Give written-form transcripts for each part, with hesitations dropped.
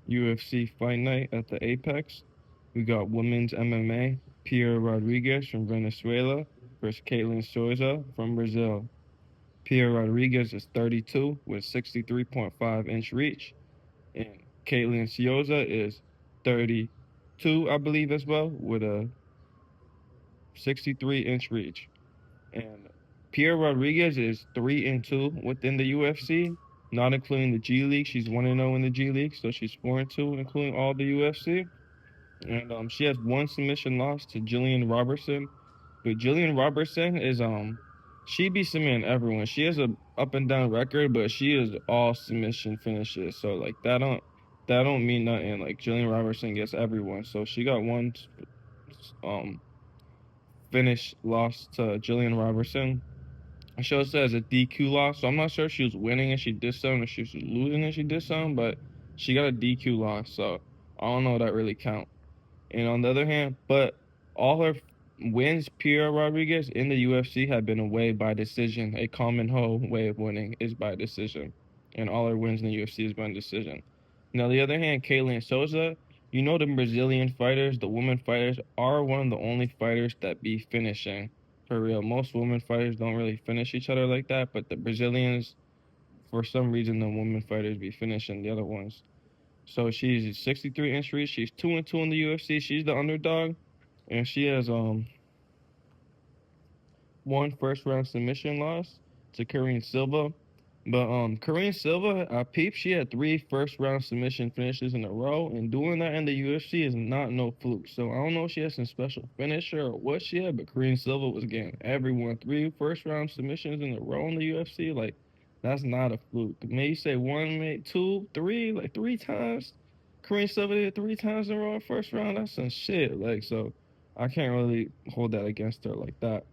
UFC Fight Night at the Apex. We got women's MMA, Piera Rodriguez from Venezuela versus Ketlen Souza from Brazil. Piera Rodriguez is 32 with 63.5-inch reach, and Ketlen Souza is 32, I believe, as well, with a 63-inch reach. And Piera Rodriguez is 3-2 within the UFC, not including the G League. She's 1-0 in the G League, so she's 4-2, including all the UFC. And she has one submission loss to Jillian Robertson. But Jillian Robertson is she be submitting everyone. She has a up and down record, but she is all submission finishes. So like that don't mean nothing. Like Jillian Robertson gets everyone. So she got one um finish loss to Jillian Robertson. She also has a DQ loss, so I'm not sure if she was winning and she did something or she was losing and she did something, but she got a DQ loss, so I don't know if that really count. And on the other hand, but all her wins, Piera Rodriguez in the UFC have been away by decision. A common whole way of winning is by decision, and all her wins in the UFC is by decision. Now, the other hand, Ketlen Souza, the Brazilian fighters, the women fighters are one of the only fighters that be finishing for real. Most women fighters don't really finish each other like that, but the Brazilians, for some reason, the women fighters be finishing the other ones. So she's 63-inch reach. She's 2-2 in the UFC. She's the underdog, and she has one first round submission loss to Karine Silva. But Karine Silva, I peeped, she had three first round submission finishes in a row, and doing that in the UFC is not no fluke. So I don't know if she has some special finisher or what she had, but Karine Silva was getting everyone three first round submissions in a row in the UFC. Like that's not a fluke. Maybe say one, maybe two, three, like three times. Karine Silva did it three times in a row in first round. That's some shit. Like so, I can't really hold that against her like that.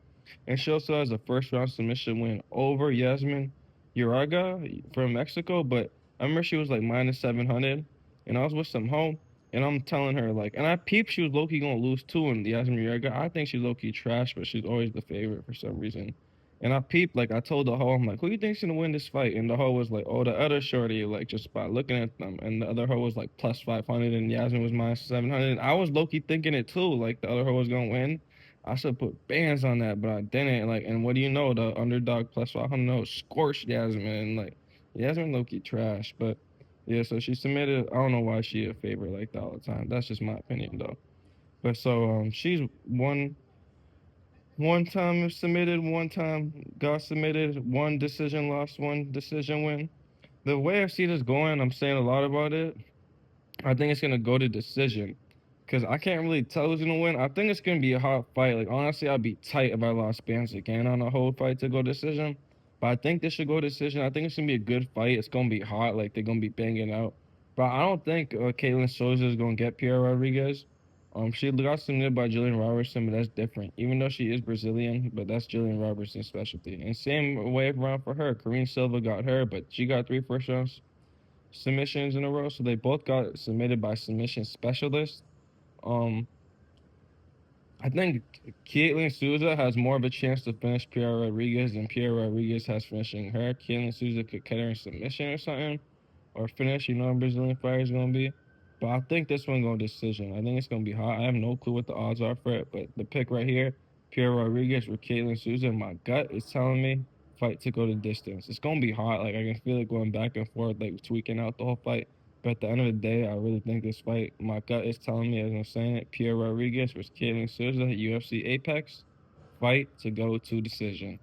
And she also has a first round submission win over Yasmin Uraga from Mexico. But I remember she was like minus 700, and I was with some home, and I'm telling her like, and I peeped she was low key gonna lose too. And Yasmin Uraga, I think she's low key trash, but she's always the favorite for some reason. And I peeped, like I told the hoe, I'm like, who you think's gonna win this fight? And the hoe was like, oh, the other shorty, like just by looking at them. And the other hoe was like plus 500, and Yasmin was minus 700. And I was low key thinking it too, like the other hoe was gonna win. I should put bands on that, but I didn't. Like, and what do you know? The underdog plus 500 scorched Yasmin. And like, Yasmin low key trash, but yeah. So she submitted. I don't know why she a favorite like that all the time. That's just my opinion though. But so she's one time submitted, one time got submitted, one decision loss, one decision win. The way I see this going, I'm saying a lot about it. I think it's gonna go to decision, cause I can't really tell who's gonna win. I think it's gonna be a hot fight. Like honestly, I'd be tight if I lost Spence again on a whole fight to go decision. But I think this should go decision. I think it's gonna be a good fight. It's gonna be hot. Like they're gonna be banging out. But I don't think Ketlen Souza is gonna get Piera Rodriguez. She got submitted by Jillian Robertson, but that's different. Even though she is Brazilian, but that's Jillian Robertson's specialty. And same way around for her. Karine Silva got her, but she got three first rounds submissions in a row, so they both got submitted by submission specialists. Um, I think Ketlen Souza has more of a chance to finish Piera Rodriguez than Piera Rodriguez has finishing her. Ketlen Souza could get her in submission or something, or finish. You know, a Brazilian fighter is gonna be. But I think this one going decision. I think it's gonna be hot. I have no clue what the odds are for it, but the pick right here, Piera Rodriguez or Ketlen Souza, my gut is telling me fight to go the distance. It's gonna be hot. Like I can feel it going back and forth, like tweaking out the whole fight. But at the end of the day, I really think this fight, my gut is telling me, as I'm saying it, Piera Rodriguez versus Ketlen Souza, UFC Apex, fight to go to decision.